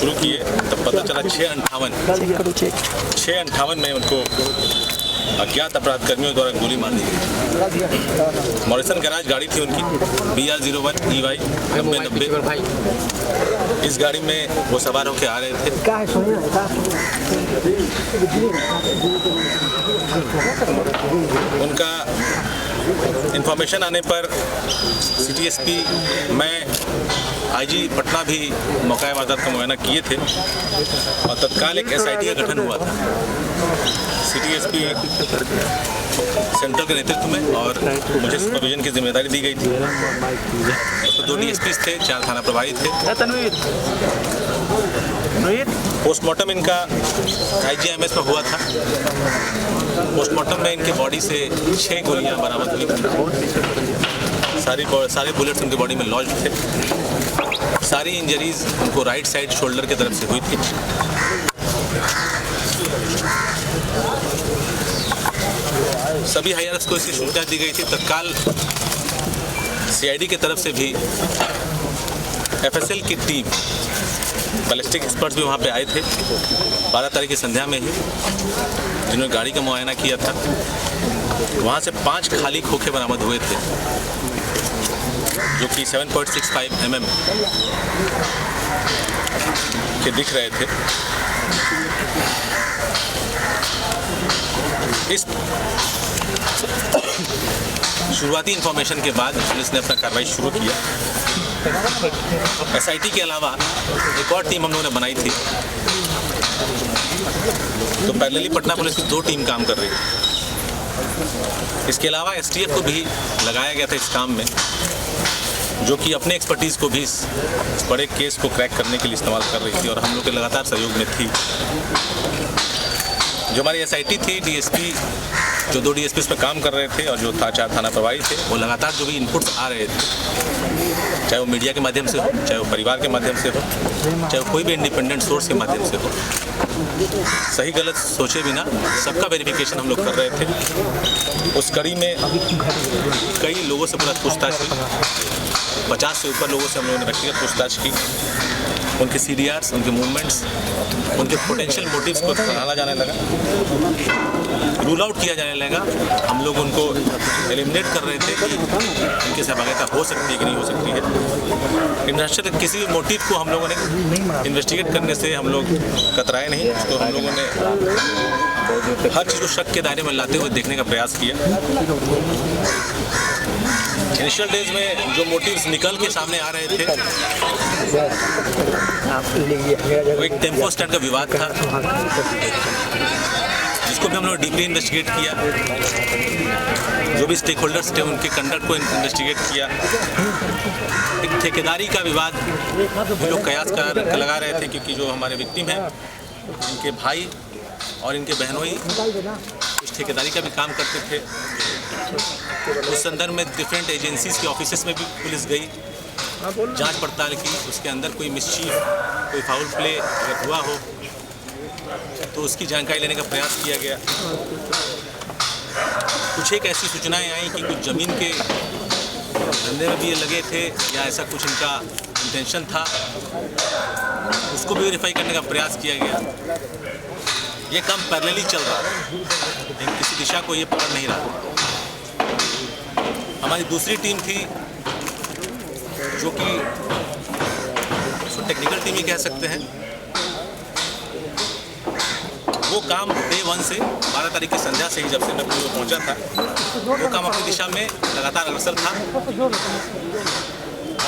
शुरू किए तब पता चला 6:58 में उनको अज्ञात अपराध कर्मियों द्वारा गोली मार दी गई। मॉरिसन गैराज गाड़ी थी उनकी BR01 EY 9090। इस गाड़ी में वो सवार होकर आ रहे थे। उनका इंफॉर्मेशन आने पर सिटी SP मैं IG पटना भी मौका वारदात का मुआयना किए थे और तत्काल एक SIT का गठन हुआ था सिटी SP सेंट्रल के नेतृत्व में और मुझे सुपरविजन की जिम्मेदारी दी गई थी। तो 2 DSPs थे, 4 थाना प्रभारी थे। पोस्टमार्टम इनका IGMS में हुआ था। पोस्टमार्टम में इनके बॉडी से 6 गोलियां बरामद हुई थी। सारे बुलेट्स उनके बॉडी में लॉन्च थे। सारी इंजरीज उनको राइट साइड शोल्डर की तरफ से हुई थी। सभी हायर्स को इसकी सूचना दी गई थी। तत्काल CID की तरफ से भी FSL की टीम, बैलिस्टिक एक्सपर्ट्स भी वहाँ पे आए थे 12 तारीख की संध्या में ही, जिन्होंने गाड़ी का मुआयना किया था। वहाँ से 5 खाली खोखे बरामद हुए थे जो कि 7.65 mm के दिख रहे थे। इस शुरुआती इंफॉर्मेशन के बाद पुलिस ने अपना कार्रवाई शुरू किया। SIT के अलावा एक और टीम हम लोगों ने बनाई थी। तो पैरेलली पटना पुलिस की 2 टीम काम कर रही थी। इसके अलावा STF को भी लगाया गया था इस काम में, जो कि अपने एक्सपर्टीज़ को भी इस बड़े केस को क्रैक करने के लिए इस्तेमाल कर रही थी और हम लोग के लगातार सहयोग में थी। जो हमारी SIT थी, DSP जो 2 DSPs पे काम कर रहे थे और जो 4 थाना प्रभारी थे, वो लगातार जो भी इनपुट्स आ रहे थे, चाहे वो मीडिया के माध्यम से हो, चाहे वो परिवार के माध्यम से हो, चाहे वो कोई भी इंडिपेंडेंट सोर्स के माध्यम से हो, सही गलत सोचे बिना सबका वेरिफिकेशन हम लोग कर रहे थे। उस कड़ी में कई लोगों से पूरा पूछताछ की। 50 से ऊपर लोगों से हम लोगों ने व्यक्तिगत पूछताछ की। उनके CDRs, उनके मूवमेंट्स, उनके पोटेंशियल मोटिव्स को जाना जाने लगा, रूल आउट किया जाने लगा। हम लोग उनको एलिमिनेट कर रहे थे कि उनकी सहभागिता हो सकती है कि नहीं हो सकती है। इंटरनेशनल किसी भी मोटिव को हम लोगों ने इन्वेस्टिगेट करने से हम लोग कतराए नहीं। उसको हम लोगों ने हर चीज़ को शक के दायरे में लाते हुए देखने का प्रयास किया। इनिशियल डेज में जो मोटिव्स निकल के सामने आ रहे थे, वो एक टेम्पो स्टैंड का विवाद था, जिसको भी हम लोग डीपली इन्वेस्टिगेट किया। जो भी स्टेक होल्डर्स थे उनके कंडक्ट को इन्वेस्टिगेट किया। एक ठेकेदारी का विवाद हम लोग कयास लगा रहे थे, क्योंकि जो हमारे विक्टिम हैं इनके भाई और इनके बहनोई कुछ ठेकेदारी का भी काम करते थे। उस संदर्भ में डिफरेंट एजेंसीज के ऑफिसेस में भी पुलिस गई, जांच पड़ताल की। उसके अंदर कोई मिसचीफ, कोई फाउल प्ले अगर हुआ हो तो उसकी जानकारी लेने का प्रयास किया गया। कुछ एक ऐसी सूचनाएं आई कि कुछ ज़मीन के धंधे में भी ये लगे थे या ऐसा कुछ इनका इंटेंशन था, उसको भी वेरीफाई करने का प्रयास किया गया। ये काम पैरेलली चल रहा है, लेकिन किसी दिशा को ये पकड़ नहीं रहा। हमारी दूसरी टीम थी जो कि टेक्निकल टीम ही कह सकते हैं। वो काम डे 1 से 12 तारीख की संध्या से ही, जब से मैं पुणे पहुंचा था, वो काम अपनी दिशा में लगातार अग्रसर था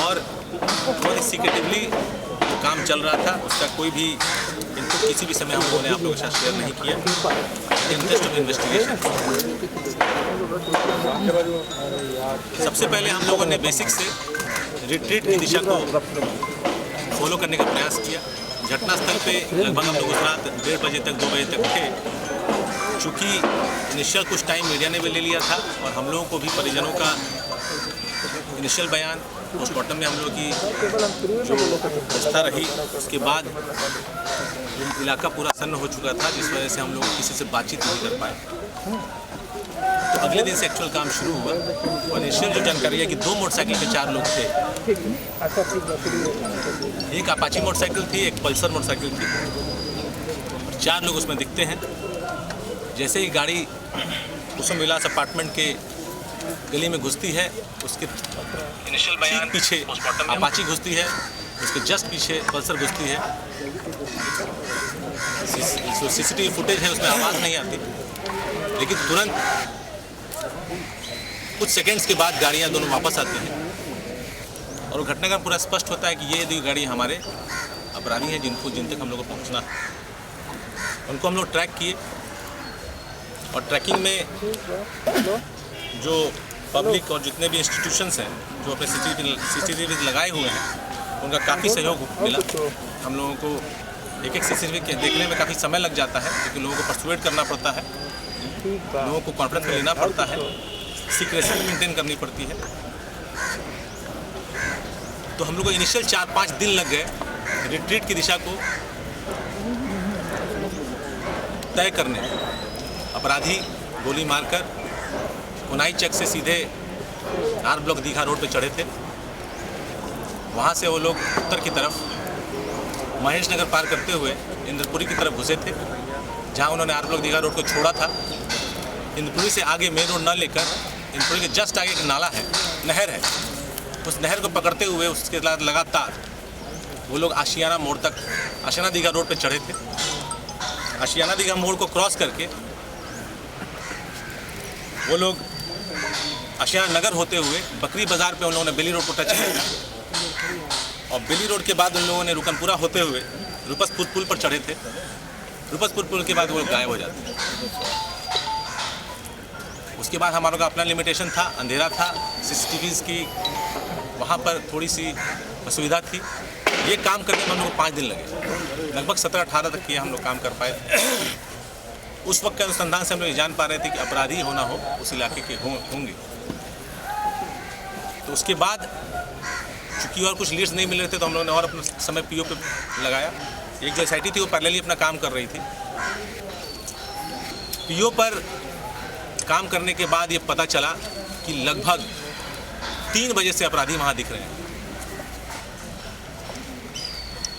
और बहुत सीक्रेटिवली वो काम चल रहा था। उसका कोई भी इनको किसी भी समय हम लोगों ने आप लोगों के साथ शेयर नहीं किया। Interest of investigation. सबसे पहले हम लोगों ने बेसिक से रिट्रीट की दिशा को फॉलो करने का प्रयास किया। घटनास्थल पे लगभग हम लोग उस रात 1:30 बजे तक 2 बजे तक थे। चूँकि इनिशियल कुछ टाइम मीडिया ने भी ले लिया था और हम लोगों को भी परिजनों का इनिशियल बयान, पोस्टमार्टम में हम लोग की जो व्यवस्था रही, उसके बाद इलाका पूरा सन्न हो चुका था, जिस वजह से हम लोग किसी से बातचीत नहीं कर पाए। तो अगले दिन से एक्चुअल काम शुरू हुआ और इनिशियल जो जानकारी है कि 2 मोटरसाइकिल पे 4 लोग थे। एक अपाची मोटरसाइकिल थी, एक पल्सर मोटरसाइकिल थी, 4 लोग उसमें दिखते हैं। जैसे ही गाड़ी कुसुम विलास अपार्टमेंट के गली में घुसती है, उसके इनिशियल बयान पीछे अपाची घुसती है, उसके जस्ट पीछे पल्सर घुसती है। जो सीसीटीवी फुटेज है उसमें आवाज़ नहीं आती, लेकिन तुरंत कुछ सेकंड्स के बाद गाड़ियाँ दोनों वापस आती हैं और घटना का पूरा स्पष्ट होता है कि ये गाड़ी हमारे अपराधी हैं जिन तक हम लोग को पहुँचना है। उनको हम लोग ट्रैक किए और ट्रैकिंग में जो पब्लिक और जितने भी इंस्टीट्यूशंस हैं जो अपने सीसीटीवी लगाए हुए हैं, उनका काफ़ी सहयोग मिला। हम लोगों को एक सीसीटीवी देखने में काफ़ी समय लग जाता है, क्योंकि लोगों को परसुएट करना पड़ता है, लोगों को कॉन्फिडेंस में लेना पड़ता है, सीक्रेसी मेंटेन करनी पड़ती है। तो हम लोग को इनिशियल 4-5 दिन लग गए रिट्रीट की दिशा को तय करने। अपराधी गोली मारकर पुनाई चेक से सीधे आर ब्लॉक दीघा रोड पे चढ़े थे। वहाँ से वो लोग उत्तर की तरफ महेश नगर पार करते हुए इंद्रपुरी की तरफ घुसे थे, जहाँ उन्होंने आर ब्लॉक दीघा रोड को छोड़ा था। इंद्रपुरी से आगे मेन रोड न लेकर इंद्रपुरी के जस्ट आगे एक नाला है, नहर है, उस नहर को पकड़ते हुए उसके बाद लगातार वो लोग आशियाना मोड़ तक आशियाना दीघा रोड पे चढ़े थे। आशियाना दीघा मोड़ को क्रॉस करके वो लोग आशियाना नगर होते हुए बकरी बाज़ार पे उन लोगों ने बेली रोड को टच किया और बेली रोड के बाद उन लोगों ने रुकनपुरा होते हुए रूपसपुर पुल पर चढ़े थे। रूपसपुर पुल के बाद वो लोग गायब हो जाते। उसके बाद हमारे का अपना लिमिटेशन था, अंधेरा था, सीसीटीवीज़ की वहाँ पर थोड़ी सी असुविधा थी। ये काम करने में हम लोग को 5 दिन लगे, लगभग 17-18 तक ये हम लोग काम कर पाए। उस वक्त के अनुसंधान से हम लोग जान पा रहे थे कि अपराधी होना हो उस इलाके के होंगे। तो उसके बाद चूँकि और कुछ लीड्स नहीं मिल रहे थे, तो हम लोगों ने और अपना समय पीओ पे लगाया। एक जो SIT थी वो पैरेलली अपना काम कर रही थी। पीओ पर काम करने के बाद ये पता चला कि लगभग 3 बजे से अपराधी वहाँ दिख रहे हैं।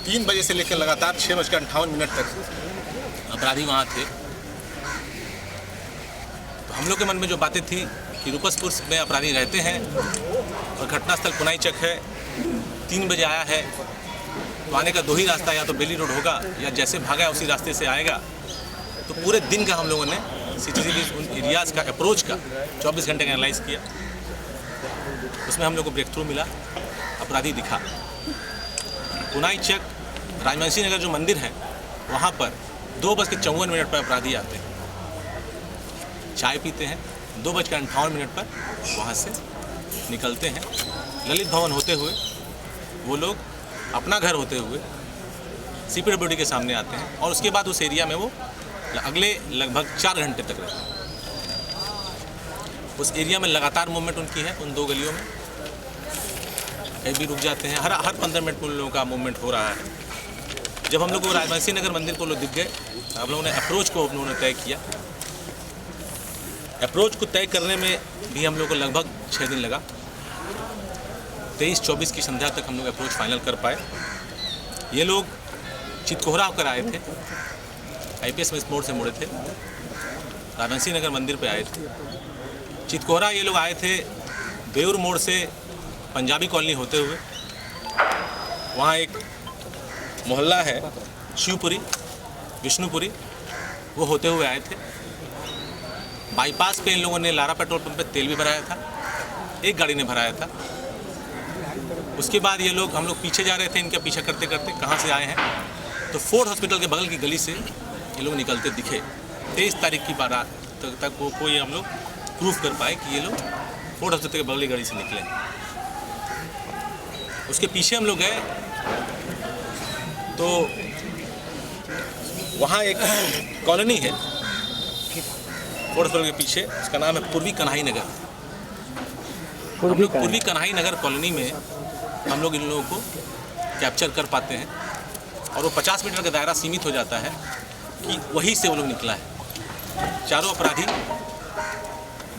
3 बजे से लेकर लगातार 6:58 तक अपराधी वहाँ थे। तो हम लोग के मन में जो बातें थी कि रूपसपुर में अपराधी रहते हैं और घटनास्थल पुनाई चक है, 3 बजे आया है, तो आने का 2 ही रास्ता, या तो बेली रोड होगा या जैसे भागा उसी रास्ते से आएगा। तो पूरे दिन का हम लोगों ने सीसीटीवी उन एरियाज़ का अप्रोच का 24 घंटे का एनालाइज किया। उसमें हम लोग को ब्रेक थ्रू मिला, अपराधी दिखा। पुनाई चक राजवंशी नगर जो मंदिर है वहाँ पर 2:54 पर अपराधी आते हैं, चाय पीते हैं, 2:58 पर वहाँ से निकलते हैं। ललित भवन होते हुए वो लोग अपना घर होते हुए CPWD के सामने आते हैं और उसके बाद उस एरिया में वो अगले लगभग 4 घंटे तक रहते हैं। उस एरिया में लगातार मूवमेंट उनकी है, उन 2 गलियों में कहीं भी रुक जाते हैं। हर 15 मिनट में उन लोगों का मूवमेंट हो रहा है। जब हम लोग को राजवंशी नगर मंदिर को लोग दिख गए, हम लोगों ने अप्रोच को हम लोगों ने तय किया। अप्रोच को तय करने में भी हम लोग को लगभग 6 दिन लगा। 23-24 की संध्या तक हम लोग अप्रोच फाइनल कर पाए। ये लोग चितकोहरा होकर आए थे, IPS में इस मोड़ से मुड़े थे, राजवंशी नगर मंदिर पे आए थे। चितकोहरा ये लोग आए थे बेउर मोड़ से पंजाबी कॉलोनी होते हुए, वहाँ एक मोहल्ला है शिवपुरी, विष्णुपुरी, वो होते हुए आए थे। बाईपास पे इन लोगों ने लारा पेट्रोल पंप पे तेल भी भराया था, एक गाड़ी ने भराया था। उसके बाद ये लोग, हम लोग पीछे जा रहे थे, इनके पीछा करते करते कहाँ से आए हैं, तो फोर्ड हॉस्पिटल के बगल की गली से ये लोग निकलते दिखे। 23 तारीख की बारात तक वो कोई हम लोग प्रूफ कर पाए कि ये लोग फोर्ड हॉस्पिटल के बगल की गली से निकले। उसके पीछे हम लोग गए तो वहाँ एक कॉलोनी है फोर्ड हॉस्पिटल के पीछे, उसका नाम है पूर्वी कन्हाई नगर। हम लोग पूर्वी कन्हाई नगर कॉलोनी में हम लोग इन लोगों को कैप्चर कर पाते हैं और वो 50 मीटर का दायरा सीमित हो जाता है कि वहीं से वो लोग निकला है। चारों अपराधी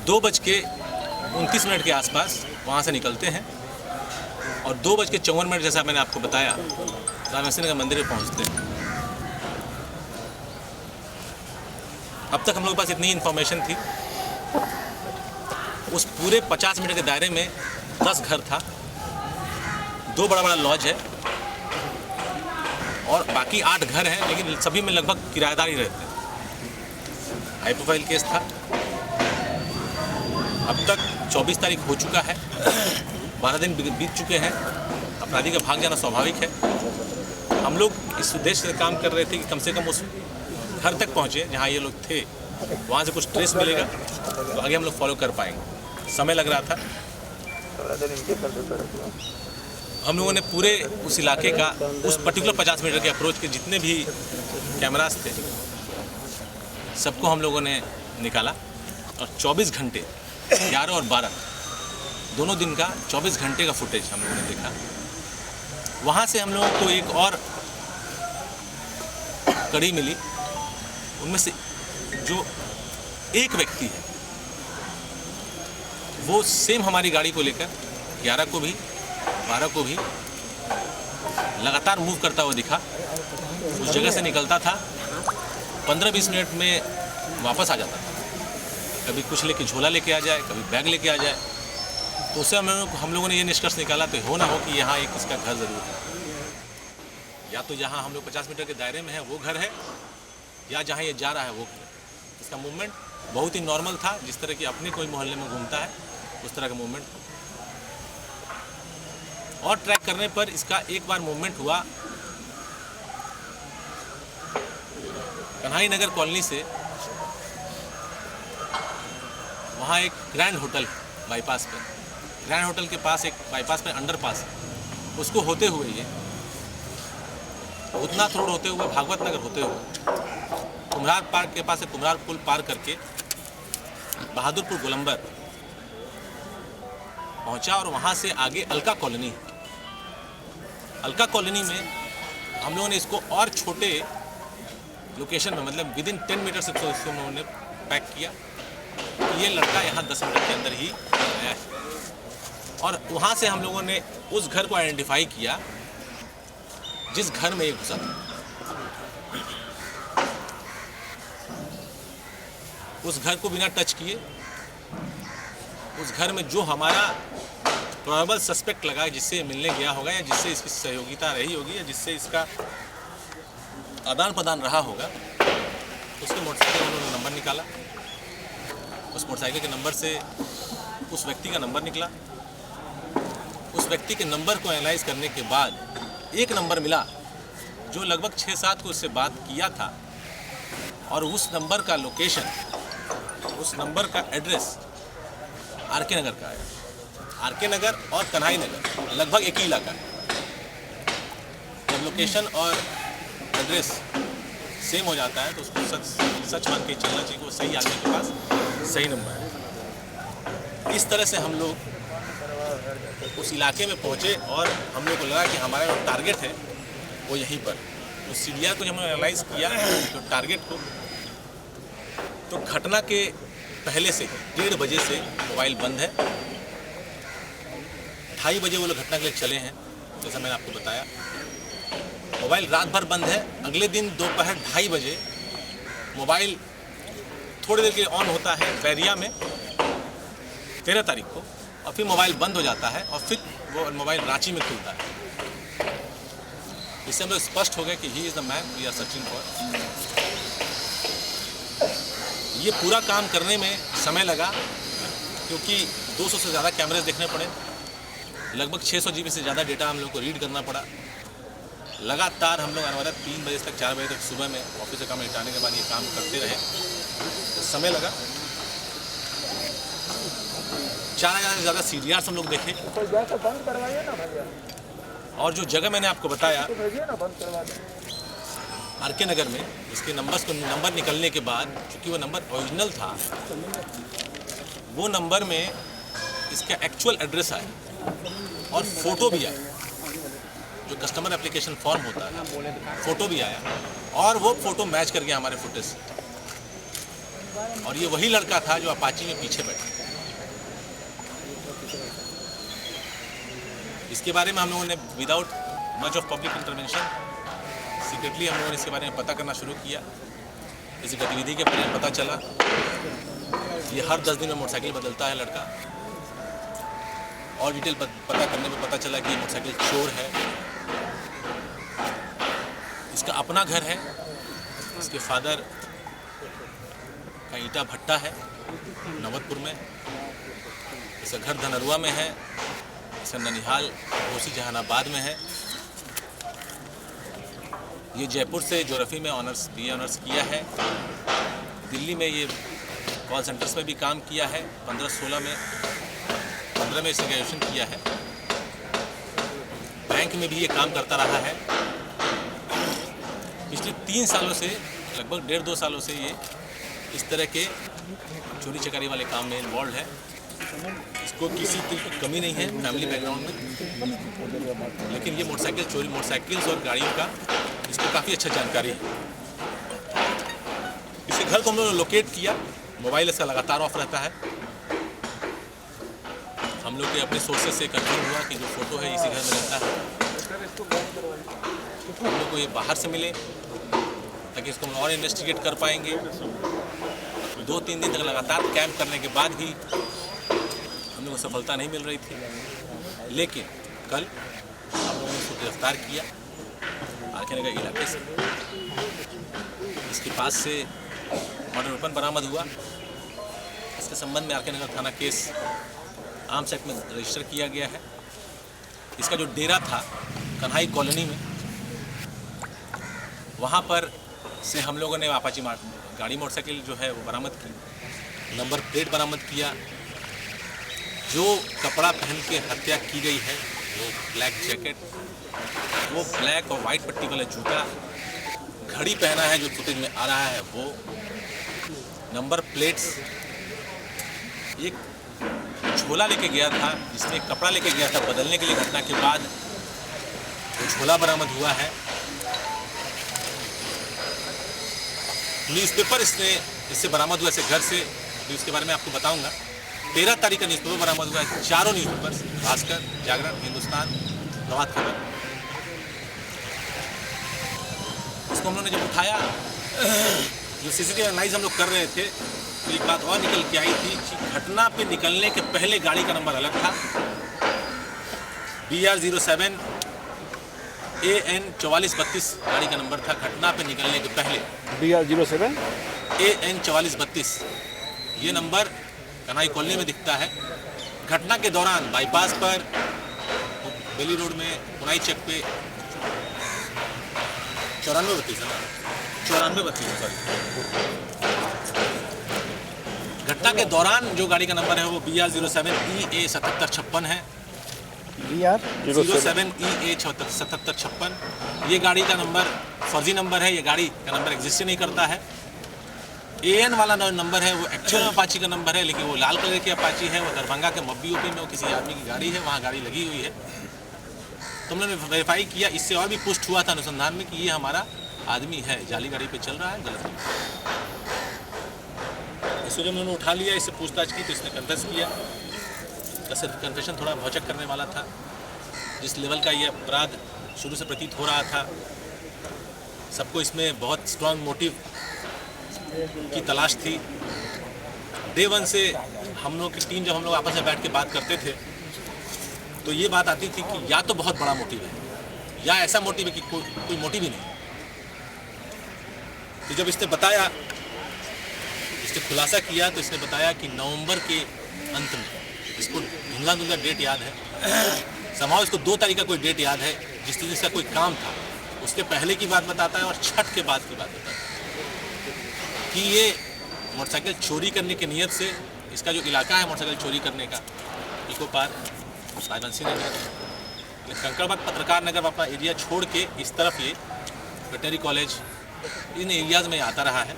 2:29 के आसपास वहाँ से निकलते हैं और 2:54 जैसा मैंने आपको बताया रामेश्वर नगर मंदिर में पहुँचते हैं। अब तक हम लोगों के पास इतनी इन्फॉर्मेशन थी। उस पूरे 50 मीटर के दायरे में 10 घर था, 2 बड़ा लॉज है और बाकी 8 घर हैं, लेकिन सभी में लगभग किराएदार ही रहते हैं। हाई प्रोफाइल केस था। अब तक 24 तारीख हो चुका है, 12 दिन बीत चुके हैं। अपराधी का भाग जाना स्वाभाविक है। हम लोग इस उद्देश्य से काम कर रहे थे कि कम से कम उस घर तक पहुँचे जहाँ ये लोग थे, वहाँ से कुछ ट्रेस मिलेगा तो आगे हम लोग फॉलो कर पाएंगे। समय लग रहा था। हम लोगों ने पूरे उस इलाके का, उस पर्टिकुलर 50 मीटर के अप्रोच के जितने भी कैमरास थे सबको हम लोगों ने निकाला और 24 घंटे 11 और 12 दोनों दिन का 24 घंटे का फुटेज हम लोगों ने देखा। वहाँ से हम लोगों को एक और कड़ी मिली। उनमें से जो एक व्यक्ति है वो सेम हमारी गाड़ी को लेकर 11 को भी 12 को भी लगातार मूव करता हुआ दिखा। उस जगह से निकलता था, 15-20 मिनट में वापस आ जाता था। कभी कुछ लेके झोला लेके आ जाए, कभी बैग लेके आ जाए। तो उससे हम लोगों ने ये निष्कर्ष निकाला तो हो ना हो कि यहाँ एक इसका घर ज़रूर है। या तो जहाँ हम लोग 50 मीटर के दायरे में है वो घर है, या जहाँ ये जा रहा है वो घर। इसका मूवमेंट बहुत ही नॉर्मल था। जिस तरह की अपने कोई मोहल्ले में घूमता है उस तरह का मूवमेंट। और ट्रैक करने पर इसका एक बार मूवमेंट हुआ कन्हाई नगर कॉलोनी से। वहाँ एक ग्रैंड होटल बाईपास पर, ग्रैंड होटल के पास एक बाईपास पर अंडरपास है, उसको होते हुए ये भूतनाथ रोड होते हुए, भागवत नगर होते हुए, कुम्हरार पार्क के पास से कुम्हरार पुल पार करके बहादुरपुर गोलंबर पहुंचा और वहां से आगे अलका कॉलोनी। अलका कॉलोनी में हम लोगों ने इसको और छोटे लोकेशन में, मतलब विदिन 10 मीटर से इसको हम लोगों ने पैक किया। ये लड़का यहाँ 10 मिनट के अंदर ही आया है। और वहाँ से हम लोगों ने उस घर को आइडेंटिफाई किया जिस घर में ये घुसा था। उस घर को बिना टच किए, उस घर में जो हमारा प्रोबेबल सस्पेक्ट लगा, जिससे मिलने गया होगा या जिससे इसकी सहयोगिता रही होगी या जिससे इसका आदान प्रदान रहा होगा, उसके मोटरसाइकिल का उन्होंने नंबर निकाला। उस मोटरसाइकिल के नंबर से उस व्यक्ति का नंबर निकला। उस व्यक्ति के नंबर को एनालाइज करने के बाद एक नंबर मिला जो लगभग 6-7 को उससे बात किया था और उस नंबर का लोकेशन, उस नंबर का एड्रेस आरके नगर का है। आरके नगर और कन्हाई नगर लगभग एक ही इलाका है। जब लोकेशन और एड्रेस सेम हो जाता है तो उसको सच मान के चलना चाहिए, वो सही आदमी के पास सही नंबर है। इस तरह से हम लोग उस इलाके में पहुँचे और हम लोग को लगा कि हमारा जो टारगेट है वो यहीं पर। तो सीडीआर को जब हमने एनालाइज किया तो टारगेट को, तो घटना के पहले से 1:30 बजे से मोबाइल बंद है। 2:30 बजे वो लोग घटना के लिए चले हैं, जैसा मैंने आपको बताया। मोबाइल रात भर बंद है। अगले दिन दोपहर 2:30 बजे मोबाइल थोड़ी देर के ऑन होता है बैरिया में 13 तारीख को, और फिर मोबाइल बंद हो जाता है और फिर वो मोबाइल रांची में खुलता है। इससे हम लोग स्पष्ट हो गए कि he is the man we are searching for. ये पूरा काम करने में समय लगा क्योंकि 200 से ज़्यादा कैमरे देखने पड़े, लगभग 600 GB से ज़्यादा डेटा हम लोग को रीड करना पड़ा। लगातार हम लोग अनवरत 3 बजे तक 4 बजे तक सुबह में ऑफिस से काम निपटाने के बाद ये काम करते रहे। तो समय लगा। 4000 से ज़्यादा CDRs हम लोग देखे। और जो जगह मैंने आपको बताया आरके नगर में, इसके नंबर निकलने के बाद, चूँकि वो नंबर ओरिजिनल था, वो नंबर में इसका एक्चुअल एड्रेस आया और फ़ोटो भी आया। जो कस्टमर एप्लीकेशन फॉर्म होता है, फ़ोटो भी आया और वो फ़ोटो मैच कर गया हमारे फुटेज से। और ये वही लड़का था जो अपाची में पीछे बैठा। इसके बारे में हम लोगों ने without much of public intervention secretly हम लोगों ने इसके बारे में पता करना शुरू किया। इस गतिविधि के बारे में पता चला ये हर 10 दिन में मोटरसाइकिल बदलता है लड़का, और डिटेल पता करने में पता चला कि ये मोटरसाइकिल चोर है। इसका अपना घर है, इसके फादर का ईटा भट्टा है नवतपुर में, इसका घर धनरुआ में है, इसका ननिहाल ओसी जहानाबाद में है। ये जयपुर से ज्योग्राफी में BA ऑनर्स किया है। दिल्ली में ये कॉल सेंटर्स में भी काम किया है। 15 में इसने ग्रेजुएशन किया है। बैंक में भी ये काम करता रहा है। पिछले 3 सालों से, लगभग 1.5-2 सालों से ये इस तरह के चोरी चकारी वाले काम में इन्वॉल्व है। इसको किसी तरह की कमी नहीं है फैमिली बैकग्राउंड में, लेकिन ये मोटरसाइकिल्स और गाड़ियों का इसको काफ़ी अच्छा जानकारी है। इसके घर को हम लोगों ने लोकेट किया। मोबाइल इसका लगातार ऑफ रहता है। हम लोग के अपने सोर्सेज से कंफर्म हुआ कि जो फोटो है इसी घर में रहता है। हम लोग को ये बाहर से मिले ताकि इसको हम और इन्वेस्टिगेट कर पाएंगे। 2-3 दिन तक लगातार कैंप करने के बाद भी हम लोग को सफलता नहीं मिल रही थी, लेकिन कल हम लोगों ने इसको गिरफ्तार किया आरके नगर इलाके से। इसके पास से मर्डर वेपन बरामद हुआ। इसके संबंध में आरके नगर थाना केस आर्म्स एक्ट में रजिस्टर किया गया है। इसका जो डेरा था कन्हाई कॉलोनी में, वहाँ पर से हम लोगों ने अपाची गाड़ी मोटरसाइकिल जो है वो बरामद की, नंबर प्लेट बरामद किया। जो कपड़ा पहन के हत्या की गई है वो ब्लैक जैकेट, वो ब्लैक और वाइट पट्टी वाला जूता, घड़ी पहना है जो फुटेज में आ रहा है वो, नंबर प्लेट्स, एक झोला लेके गया था जिसमें कपड़ा लेके गया था बदलने के लिए घटना के बाद, वो झोला बरामद हुआ है। न्यूज़पेपर इससे बरामद हुआ, इससे घर से, इसके बारे में आपको बताऊंगा। 13 तारीख का न्यूज़पेपर बरामद हुआ है। 4 न्यूज़पेपर, भास्कर, जागरण, हिंदुस्तान, प्रभात खबर। इसको हम लोगों ने जब उठाया, जो CCTV एनालाइज हम लोग कर रहे थे, तो एक बात और निकल के आई थी कि घटना पे निकलने के पहले गाड़ी का नंबर अलग था। BR07 AN 4432 गाड़ी का नंबर था घटना पे निकलने के पहले। BR07 AN 4432 ये नंबर कन्हाई कॉलोनी में दिखता है। घटना के दौरान बाईपास पर, बेली रोड में, पुनाई चेक पे 9432 घटना के दौरान जो गाड़ी का नंबर है वो BR07 EA 7756 है। BR07 EA 7756 ये गाड़ी का नंबर फर्जी नंबर है। ये गाड़ी का नंबर एग्जिस्ट नहीं करता है। AN वाला नंबर है वो एक्चुअल में अपाची का नंबर है, लेकिन वो लाल कलर की अपाची है। वो दरभंगा के मब्बी यूपी में वो किसी आदमी की गाड़ी है, वहाँ गाड़ी लगी हुई है। तो हमने वेरीफाई किया। इससे और भी पुष्ट हुआ था अनुसंधान में कि ये हमारा आदमी है, जाली गाड़ी पे चल रहा है, गलत नहीं। इसको जब उन्होंने उठा लिया, इससे पूछताछ की तो इसने कन्फेस किया। सिर्फ कन्फेशन थोड़ा भौचक करने वाला था। जिस लेवल का ये अपराध शुरू से प्रतीत हो रहा था, सबको इसमें बहुत स्ट्रांग मोटिव की तलाश थी। डे 1 से हम लोग की टीम, जब हम लोग आपस में बैठ के बात करते थे, तो ये बात आती थी कि या तो बहुत बड़ा मोटिव है या ऐसा मोटिव है कि कोई मोटिव ही नहीं। तो जब इसने बताया, इसने खुलासा किया, तो इसने बताया कि नवंबर के अंत में, इसको धुंधला डेट याद है, समाओ इसको 2 तारीख का कोई डेट याद है जिस दिन इसका कोई काम था, उसके पहले की बात बताता है और छठ के बाद की बात बताता है कि ये मोटरसाइकिल चोरी करने की नीयत से, इसका जो इलाका है मोटरसाइकिल चोरी करने का, इको पार्क, राजवंशी नगर, कंकड़बाग, पत्रकार नगर, अपना एरिया छोड़ के इस तरफ ये वेटनरी कॉलेज, इन एरियाज में आता रहा है।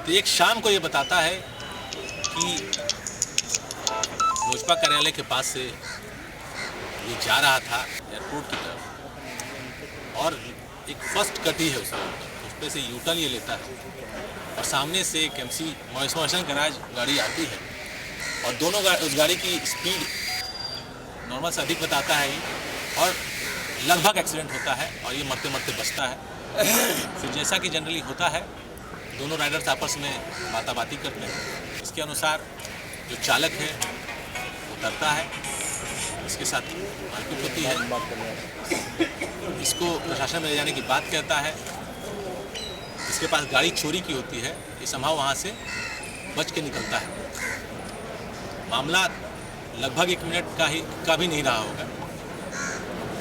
तो एक शाम को ये बताता है कि लोजपा कार्यालय के पास से ये जा रहा था एयरपोर्ट की तरफ, और एक फर्स्ट कट ही है उस पर से यूटर्न ये लेता है, और सामने से एक MC मोशन गराज गाड़ी आती है, और दोनों उस गाड़ी की स्पीड नॉर्मल से अधिक बताता है ये, और लगभग एक्सीडेंट होता है और ये मरते मरते बचता है। फिर जैसा कि जनरली होता है, दोनों राइडर्स आपस में बाताबाती करते हैं। इसके अनुसार जो चालक है वो उतरता है, इसके साथ मारपीट होती है, इसको प्रशासन में ले जाने की बात कहता है। इसके पास गाड़ी चोरी की होती है, ये संभव वहाँ से बच के निकलता है। मामला लगभग 1 मिनट का भी नहीं रहा होगा।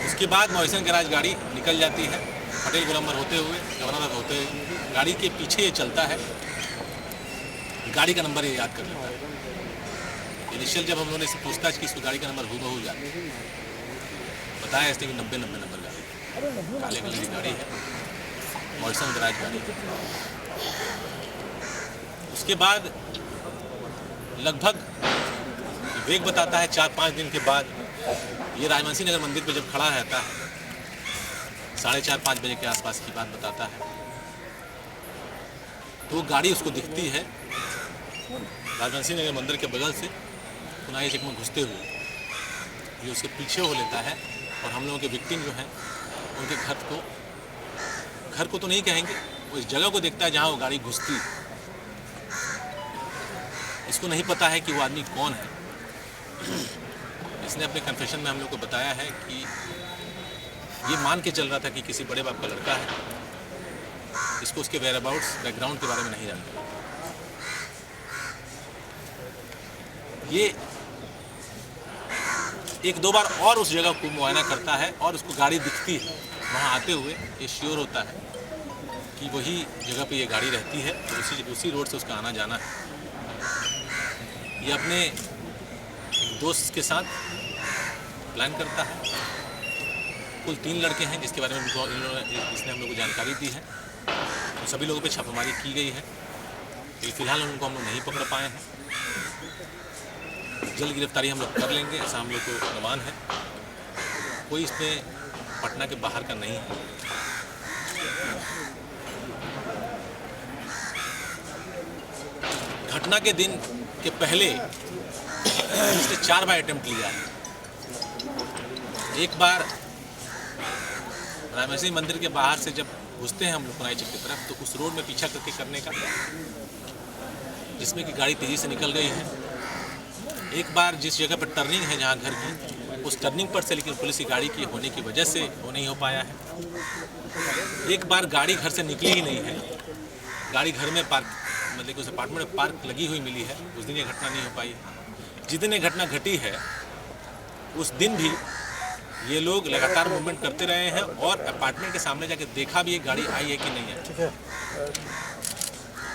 उसके बाद मॉरिसन गैराज गाड़ी निकल जाती है, पटेल गोलंबर होते हुए, गवर्नर होते हुए। गाड़ी के पीछे ये चलता है, गाड़ी का नंबर ये याद कर लेता है। इनिशियल जब हम लोगों ने इससे पूछताछ की, इसको गाड़ी का नंबर हूबहू याद बताया इसने कि 90 नंबर गाड़ी, काले कलर की गाड़ी है, मॉरिसन गैराज गाड़ी है। उसके बाद लगभग वेग बताता है 4-5 दिन के बाद ये राजवंशी नगर मंदिर पे जब खड़ा रहता है, 4:30-5 बजे के आसपास की बात बताता है, तो गाड़ी उसको दिखती है राजवंशी नगर मंदिर के बगल से पुनाई चक में घुसते हुए। ये उसके पीछे हो लेता है और हम लोगों के विक्टिम जो हैं उनके घर को तो नहीं कहेंगे, वो इस जगह को देखता है जहाँ वो गाड़ी घुसती। इसको नहीं पता है कि वो आदमी कौन है। इसने अपने कन्फेशन में हम लोग को बताया है कि ये मान के चल रहा था कि किसी बड़े बाप का लड़का है, इसको उसके वेयरअबाउट्स बैकग्राउंड के बारे में नहीं जानता। ये 1-2 बार और उस जगह को मुआयना करता है और उसको गाड़ी दिखती है वहाँ आते हुए। ये श्योर होता है कि वही जगह पे ये गाड़ी रहती है, तो उसी रोड से उसका आना जाना है। ये अपने एक दोस्त के साथ प्लान करता है। कुल 3 लड़के हैं जिसके बारे में इसने हम लोग को जानकारी दी है। तो सभी लोगों पे छापेमारी की गई है, लेकिन फिलहाल उनको हम लोग नहीं पकड़ पाए हैं। जल्द गिरफ्तारी हम लोग कर लेंगे, ऐसा हम लोग को अनुमान है। कोई इसमें पटना के बाहर का नहीं है। घटना के दिन के पहले इसने 4 बार अटेम्प्ट लिया है। एक बार राजवंशी मंदिर के बाहर से जब घुसते हैं हम लोग पुनाई चक की तरफ, तो उस रोड में पीछा करने का, जिसमें कि गाड़ी तेज़ी से निकल गई है। एक बार जिस जगह पर टर्निंग है जहाँ घर की, उस टर्निंग पर से लेकिन पुलिस की गाड़ी की होने की वजह से वो नहीं हो पाया है। एक बार गाड़ी घर से निकली ही नहीं है, गाड़ी घर में पार्क, मतलब कि उस अपार्टमेंट में पार्क लगी हुई मिली है। उस दिन ये घटना नहीं हो पाई। जिस दिन ये घटना घटी है उस दिन भी ये लोग लगातार मूवमेंट करते रहे हैं और अपार्टमेंट के सामने जाके देखा भी ये गाड़ी आई है कि नहीं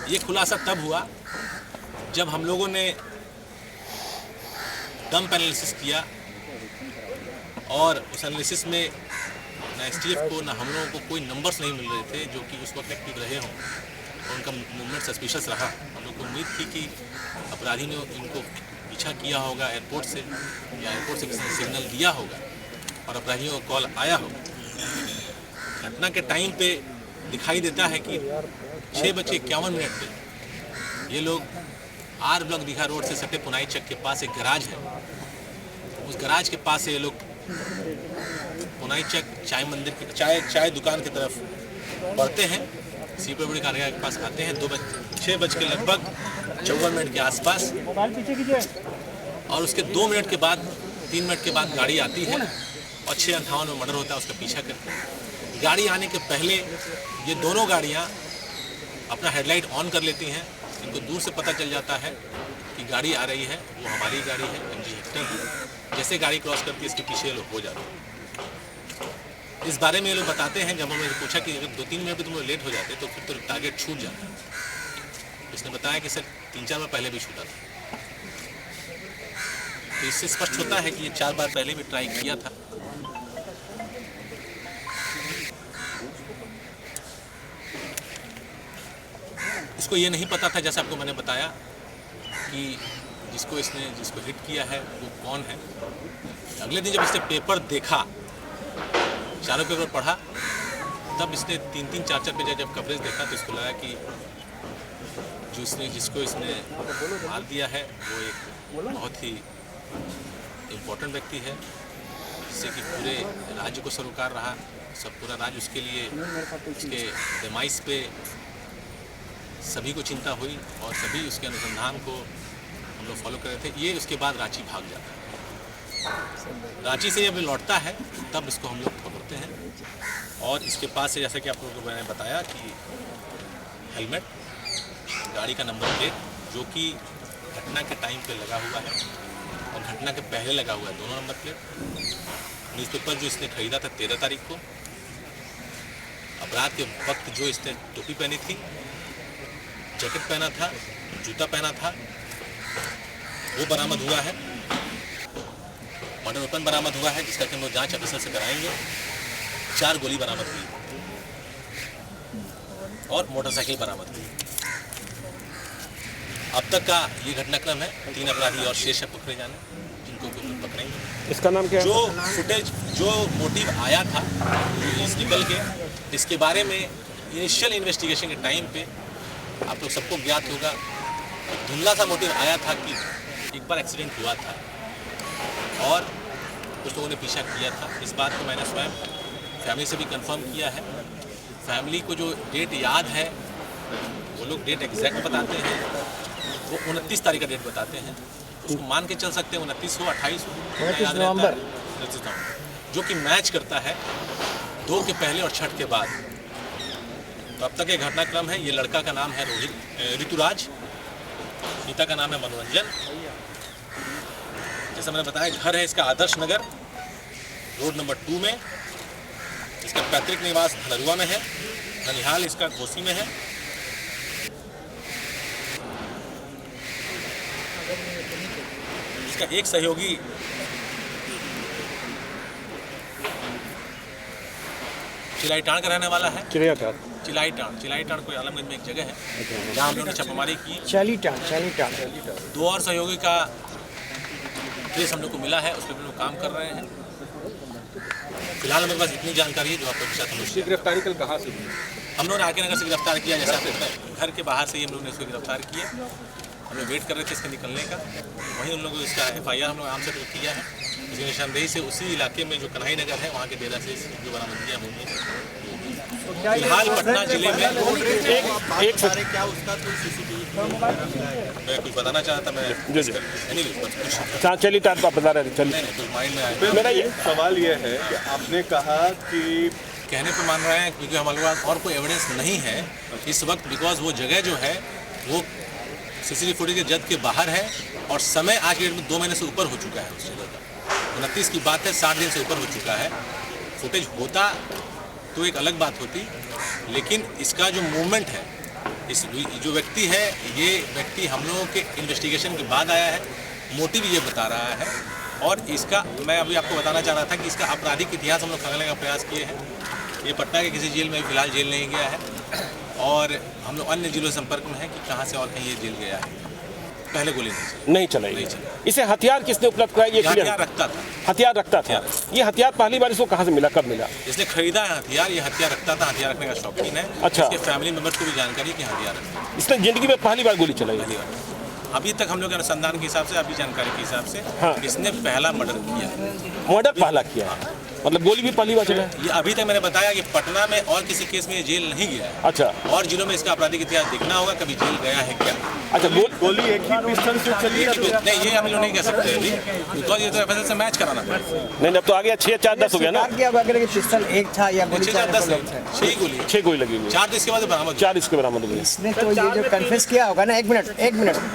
है। खुलासा तब हुआ जब हम लोगों ने दम एनालिसिस किया और उस एनालिसिस में ना एसटीएफ को ना हम लोगों को कोई नंबर्स नहीं मिल रहे थे जो कि उस वक्त एक्टिव रहे हों और उनका मूवमेंट सस्पिशियस रहा। हम लोग को उम्मीद थी कि अपराधी ने इनको पीछा किया होगा एयरपोर्ट से या एयरपोर्ट से किसी ने सिग्नल दिया होगा और अपराधियों को कॉल आया होगा। घटना के टाइम पे दिखाई देता है कि 6:51 पे ये लोग आर ब्लॉक दीघा रोड से सटे पुनाई चक के पास एक गैराज है, उस गैराज के पास से ये लोग पुनाई चक चाय मंदिर की चाय दुकान की तरफ बढ़ते हैं। सीपीओ कार्यालय के पास आते हैं 6:54 के आसपास और उसके 2 मिनट के बाद 3 मिनट के बाद गाड़ी आती है और 6:58 में मर्डर होता है उसका पीछा करके। गाड़ी आने के पहले ये दोनों गाड़ियाँ अपना हेडलाइट ऑन कर लेती हैं। इनको दूर से पता चल जाता है कि गाड़ी आ रही है, वो हमारी गाड़ी है, MG हेक्टर है। जैसे गाड़ी क्रॉस करती है इसके पीछे लोग हो जाते हैं। इस बारे में ये लोग बताते हैं, जब हमने पूछा कि अगर 2-3 मिनट भी तुम लोग लेट हो जाते तो फिर तो टारगेट छूट जाता है। इसने बताया कि सर 3-4 बार पहले भी छूटा था। तो इससे स्पष्ट होता है कि ये 4 बार पहले भी ट्राई किया था। उसको ये नहीं पता था, जैसे आपको मैंने बताया, कि जिसको हिट किया है वो कौन है। अगले दिन जब इसने पेपर देखा, चारों पेपर पढ़ा, तब इसने 3-4 पेज जब कवरेज देखा तो इसको लगा कि जिसको इसने मार दिया है वो एक बहुत ही इम्पोर्टेंट व्यक्ति है, जिससे कि पूरे राज्य को सरोकार रहा, सब पूरा राज्य उसके लिए, उसके डिमाइस पे सभी को चिंता हुई और सभी उसके अनुसंधान को हम लोग फॉलो कर रहे थे। ये उसके बाद रांची भाग जाता है, रांची से जब लौटता है तब इसको हम लोग पकड़ते हैं और इसके पास से जैसा कि आप लोगों को मैंने बताया कि हेलमेट, गाड़ी का नंबर प्लेट जो कि घटना के टाइम पे लगा हुआ है और घटना के पहले लगा हुआ है, दोनों नंबर प्लेट। न्यूज़पेपर जो इसने खरीदा था 13 तारीख को, अपराध के वक्त जो इसने टोपी पहनी थी, जैकेट पहना था, जूता पहना था, वो बरामद हुआ है। मर्डर वेपन बरामद हुआ है जिसका कि हम लोग जाँच ऑफिसर से कराएंगे। 4 गोली बरामद हुई और मोटरसाइकिल बरामद हुई। अब तक का ये घटनाक्रम है। 3 अपराधी और शेष है पकड़े जाने, जिनको पकड़ेंगे। इसका नाम क्या है? जो फुटेज, जो मोटिव आया था इस निकल के, इसके बारे में इनिशियल इन्वेस्टिगेशन के टाइम पे आप लोग सबको ज्ञात होगा, धुंधला सा मोटिव आया था कि एक बार एक्सीडेंट हुआ था और कुछ लोगों ने पीछा किया था। इस बात को मैंने स्वयं फैमिली से भी कंफर्म किया है। फैमिली को जो डेट याद है वो लोग डेट एग्जैक्ट बताते हैं, वो 29 तारीख का डेट बताते हैं। उसको मान के चल सकते हैं 29 हो, 28 हो, 29 नवंबर, जो कि मैच करता है 2 के पहले और 6 के बाद। तो अब तक ये घटनाक्रम है। ये लड़का का नाम है ऋतुराज, पिता का नाम है मनोरंजन। जैसा मैंने बताया, घर है इसका आदर्श नगर, रोड नंबर 2 में। इसका पैतृक निवास धनरुआ में है, ननिहाल इसका घोसी में है। इसका एक सहयोगी चिलाईटाण का रहने वाला है। चिलाईटाण कोई आलमगंज में एक जगह है जहाँ हम लोगों ने छापेमारी की। चालीटाण 2 और सहयोगी का केस हम लोग को मिला है, उस पर हम लोग काम कर रहे हैं। फिलहाल मेरे पास इतनी जानकारी है जो आप लोग के साथ हम लोग। गिरफ्तारी कल कहाँ से हुई? हम लोग ने आके नगर से गिरफ्तार किया। जैसा आपको घर के बाहर से ही हम लोग ने इसको गिरफ्तार किया। हम लोग वेट कर रहे थे इसके निकलने का। वहीं उन लोगों को इसका FIR हम लोग आराम से किया है। इसकी निशानदेही से उसी इलाके में जो कन्हई नगर है वहाँ के डेरा से जो बरामदगियाँ हुई हैं। फिलहाल पटना जिले में एक क्या उसका कोई CCTV मैं कुछ बताना चाहता, मैं कुछ चली टाट आप बता रहे थे। नहीं कुछ माइंड में आया। मेरा ये सवाल ये है कि आपने कहा कि कहने पे मान रहे हैं क्योंकि हमारे पास और कोई एविडेंस नहीं है इस वक्त, बिकॉज वो जगह जो है वो CCTV फुटेज के जद के बाहर है और समय आज के डेट में 2 महीने से ऊपर हो चुका है। उस जगह का 29 की बात है, 60 दिन से ऊपर हो चुका है। फुटेज होता तो एक अलग बात होती, लेकिन इसका जो मूवमेंट है, इस जो व्यक्ति है, ये व्यक्ति हम लोगों के इन्वेस्टिगेशन के बाद आया है। मोटिव ये बता रहा है और इसका मैं अभी आपको बताना चाह रहा था कि इसका आपराधिक इतिहास हम लोग खंगालने का प्रयास किए हैं। ये पटना के किसी जेल में फिलहाल जेल नहीं गया है और हम लोग अन्य जिलों संपर्क में हैं कि कहाँ से और कहीं ये जेल गया है। पहले गोली नहीं चलाई। इसे हथियार किसने उपलब्ध कराया? ये हथियार रखता था। हथियार रखता था। ये हथियार पहली बार इसको कहाँ से मिला, कब मिला? इसने खरीदा है हथियार। ये हथियार रखता था, हथियार रखने का शौकीन है। अच्छा। इसके फैमिली मेंबर्स को भी जानकारी कि हथियार रखता है। इसने जिंदगी में पहली बार गोली चलाई? पहली बार। अभी तक हम लोग के अनुसंधान के हिसाब से, अभी जानकारी के हिसाब से, हाँ। इसने पहला मर्डर किया है। मर्डर पहला किया, मतलब गोली भी पहली बार चला? ये अभी तक मैंने बताया कि पटना में और किसी केस में ये जेल नहीं गया है। अच्छा। और जिलों में इसका आपराधिक इतिहास देखना होगा, कभी जेल गया है क्या। अच्छा, गोली एक ही पिस्टल से चली है? नहीं, ये हम लोग नहीं कह सकते अभी, बिकॉज ये तो FSL से मैच कराना पड़ेगा। नहीं, अब तो आ गया 6 4 10 हो गया ना। पिस्टल एक था या गोली 6 10 6 गोली 6 गोली लगी हुई, 4 तो इसके बाद बरामद 4 इसके बरामद हो गई। इसने तो ये जो कन्फेस किया होगा ना, एक मिनट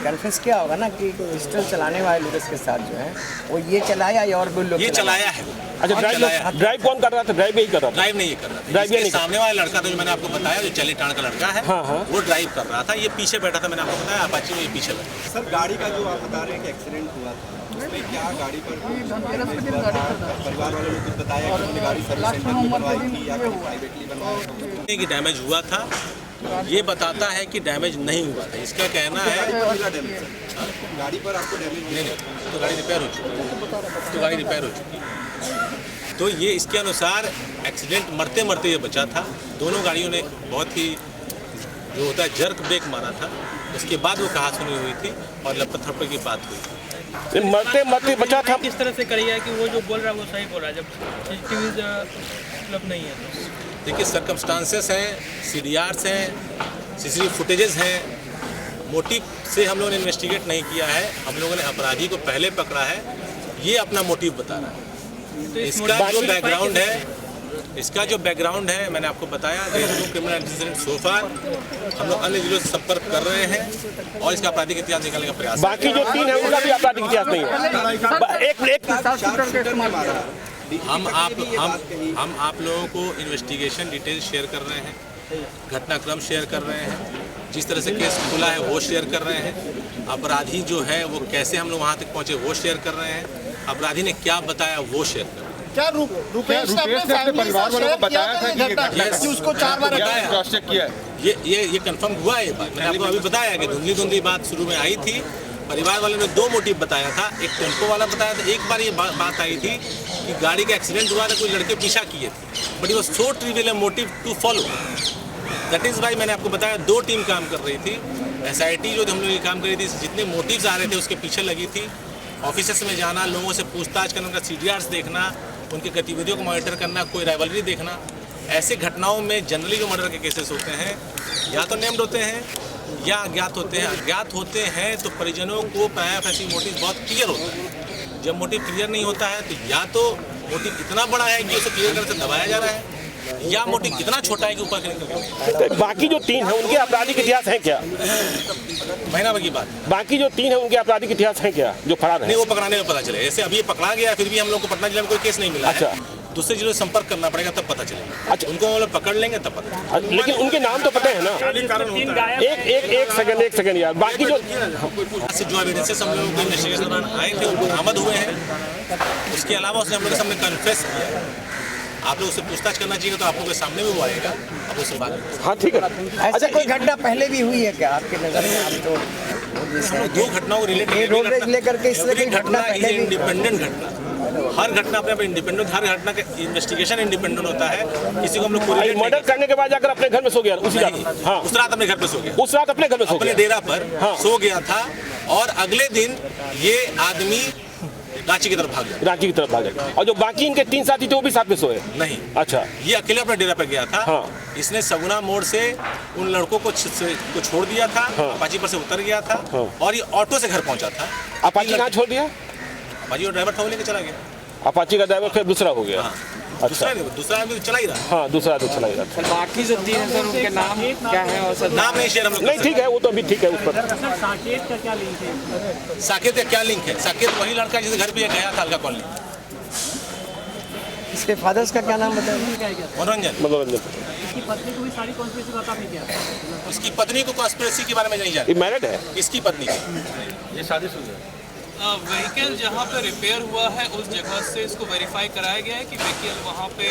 कन्फेस किया होगा ना कि पिस्टल चलाने वाले लोग के साथ जो है वो ये चलाया या और भी लोग ये चलाया है। अच्छा, ड्राइव कौन कर रहा था? ड्राइव यही कर रहा था? ड्राइव नहीं ये कर रहा था। ड्राइव इसके सामने वाला लड़का था जो मैंने आपको बताया, जो चालीटाण का लड़का है, हाँ, हाँ। वो ड्राइव कर रहा था। ये पीछे बैठा था, मैंने आपको बताया, अपाची में ये पीछे बैठा। सर, गाड़ी का जो आप बता रहे हैं कि एक्सीडेंट हुआ था, उसमें क्या गाड़ी पर परिवार वालों ने कुछ बताया कि उन्होंने गाड़ी सर्विस सेंटर में बनवाई थी या कहीं प्राइवेटली बनवाई? कि डैमेज हुआ था, ये बताता है कि डैमेज नहीं हुआ था। इसका कहना है गाड़ी पर आपको डैमेज नहीं, तो गाड़ी रिपेयर हो चुकी है। तो ये इसके अनुसार एक्सीडेंट मरते मरते ये बचा था। दोनों गाड़ियों ने बहुत ही जो होता है जर्क ब्रेक मारा था, उसके बाद वो कहासुनी हुई थी और लपत थप्पड़ की बात हुई। मरते मरते बचा था। किस तरह से करी है कि वो जो बोल रहा है वो सही बोल रहा है जब सीसीटीवी मतलब नहीं है तो? देखिए सर्कमस्टांसेस हैं, CDRs हैं, CCTV फुटेजेस हैं। मोटिव से हम लोगों ने इन्वेस्टिगेट नहीं किया है, हम लोगों ने अपराधी को पहले पकड़ा है, ये अपना मोटिव बता रहा है। तो इस इसका जो बैकग्राउंड है मैंने आपको बताया, क्रिमिनल एंटीसीडेंट सो फार। हम लोग अन्य जिलों से संपर्क कर रहे हैं और इसका आपराधिक इतिहास निकालने का प्रयास। बाकी जो 3 है उनका भी आपराधिक इतिहास नहीं है। एक हम आप लोगों को इन्वेस्टिगेशन डिटेल शेयर कर रहे हैं, घटनाक्रम शेयर कर रहे हैं, जिस तरह से केस खुला है वो शेयर कर रहे हैं, अपराधी जो है वो कैसे हम लोग वहाँ तक पहुँचे वो शेयर कर रहे हैं, अपराधी ने क्या बताया वो शेयर कर रहे हैं। क्या रुपेश ने अपने परिवार वालों को बताया था कि उसको 4 बार क्रॉस चेक किया है? ये कंफर्म हुआ है। बात मैंने आपको अभी बताया कि धुंधली बात शुरू में आई थी। परिवार वालों ने 2 मोटिव बताया था, एक टेम्पो वाला बताया था, एक बार ये बात आई थी कि गाड़ी का एक्सीडेंट हुआ था, कोई लड़के पीछा किए थे, बट ये सो ट्रिवियल है motive to follow. That is why मैंने आपको बताया 2 टीम काम कर रही थी। SIT जो हम लोग ये काम कर रही थी, जितने मोटिव्स आ रहे थे उसके पीछे लगी थी। ऑफिस में जाना, लोगों से पूछताछ करना, उनका CDRs देखना, उनकी गतिविधियों को मॉनिटर करना, कोई राइवलरी देखना। ऐसे घटनाओं में जनरली जो मर्डर के केसेस होते हैं या तो नेम्ड होते हैं या अज्ञात होते हैं। अज्ञात होते हैं तो परिजनों को प्रायः फैसी मोटिव बहुत क्लियर होता है। जब मोटिव क्लियर नहीं होता है तो या तो मोटिव इतना बड़ा है कि उसे क्लियर करने से दबाया जा रहा है, या मोटिव इतना छोटा है कि ऊपर निकल। बाकी जो 3 है उनके आपराधिक इतिहास है क्या? महीना भर की बात। बाकी जो 3 है उनके आपराधिक इतिहास है क्या जो फरार है? नहीं, वो पकड़ाने में पता चले। ऐसे अभी ये पकड़ा गया, फिर भी हम लोग को पटना जिले में कोई केस नहीं मिला। अच्छा, दूसरे जिलों से संपर्क करना पड़ेगा तब पता चलेगा। अच्छा, उनको हम लोग पकड़ लेंगे तब पता। लेकिन उनके नाम तो पता है ना? एक सेकंड यार। बाकी जो एविडेंसेस हम लोगों को इन्वेस्टिगेशन दौरान आए थे वो बरामद हुए हैं। उसके अलावा उसने हम लोग के सामने कन्फेस किया। आप लोग उससे पूछताछ करना चाहिए तो आप लोगों के सामने भी वो आएगा, आप उससे बात। हाँ ठीक है। ऐसा कोई घटना पहले भी हुई है क्या आपके नज़र में? आप तो 2 घटनाओं को रिलेटेड रोडवेज लेकर के इस तरह की घटना इज इंडिपेंडेंट घटना। हर घटना अपने आप इंडिपेंडेंट, हर घटना का इन्वेस्टिगेशन इंडिपेंडेंट होता है। किसी को हम लोग मर्डर करने के बाद जाकर अपने घर में सो गया उसी रात? हाँ, उस रात अपने घर पे सो गया। उस रात अपने घर में सो गया, अपने डेरा पर सो गया था और अगले दिन ये आदमी रांची की तरफ भाग गया। रांची की तरफ भाग गया। और जो बाकी इनके 3 साथी थे वो भी साथ में सोए? नहीं। अच्छा, ये अकेले अपने डेरा पर गया था। हाँ। इसने सगुना मोड़ से उन लड़कों को छोड़ दिया था। हाँ। अपाची पर से उतर गया था। हाँ। और ये ऑटो से घर पहुंचा था। अपाची कहाँ छोड़ दिया? अपाची वो ड्राइवर था, वो लेके चला गया। अपाची का ड्राइवर फिर दूसरा हो गया। हाँ। अच्छा, दूसरा आदमी चला ही रहा। हाँ, दूसरा आदमी चला ही रहा था। बाकी जो 3 है सर उनके नाम क्या है? और सर नाम नहीं शेयर हम लोग। नहीं ठीक है, वो तो अभी ठीक है। उस पर साकेत का क्या लिंक है? साकेत का क्या लिंक है? साकेत वही लड़का जिसके घर पे ये गया था, अलका कॉलोनी। इसके फादर्स का क्या नाम बताया? मनोरंजन। इसकी पत्नी को भी सारी कॉन्स्पिरेसी बता भी क्या? उसकी पत्नी को कॉन्स्पिरेसी के बारे में नहीं जानती। ये मैरिड है? इसकी पत्नी ये शादीशुदा है। व्हीकल जहाँ पे रिपेयर हुआ है उस जगह से इसको वेरीफाई कराया गया है कि व्हीकल वहाँ पे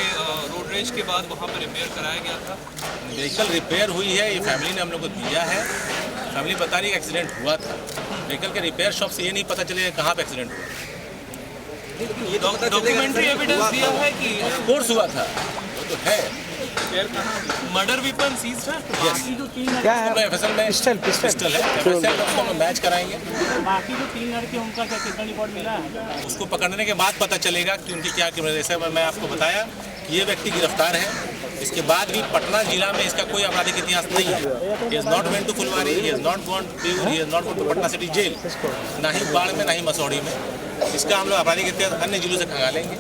रोड रेज के बाद वहाँ पे रिपेयर कराया गया था। व्हीकल रिपेयर हुई है, ये फैमिली ने हम लोग को दिया है। फैमिली बता रही है एक्सीडेंट हुआ था। व्हीकल के रिपेयर शॉप से ये नहीं पता चलेगा कहाँ पे एक्सीडेंट हुआ। डॉक्यूमेंट्री एविडेंस दिया है कि कोर्स हुआ था, वो तो है। मर्डर वेपन सीज्ड है। बाकी जो 3 क्या है? FSL में पिस्टल पिस्टल है। FSL में उसको हम मैच कराएंगे। बाकी जो 3 लड़के उनका क्या कितना रिपोर्ट मिला है? उसको पकड़ने के बाद पता चलेगा कि उनकी क्या क्रिमिनल। जैसे मैं आपको बताया कि ये व्यक्ति गिरफ्तार है, इसके बाद भी पटना जिला में इसका कोई आपराधिक इतिहास नहीं है। He is not went to Phulwari, he is not gone to, he is not gone to Patna city jail, ना ही बाढ़ में ना ही मसौड़ी में। इसका हम लोग आपराधिक इतिहास अन्य जिलों से खंगालेंगे।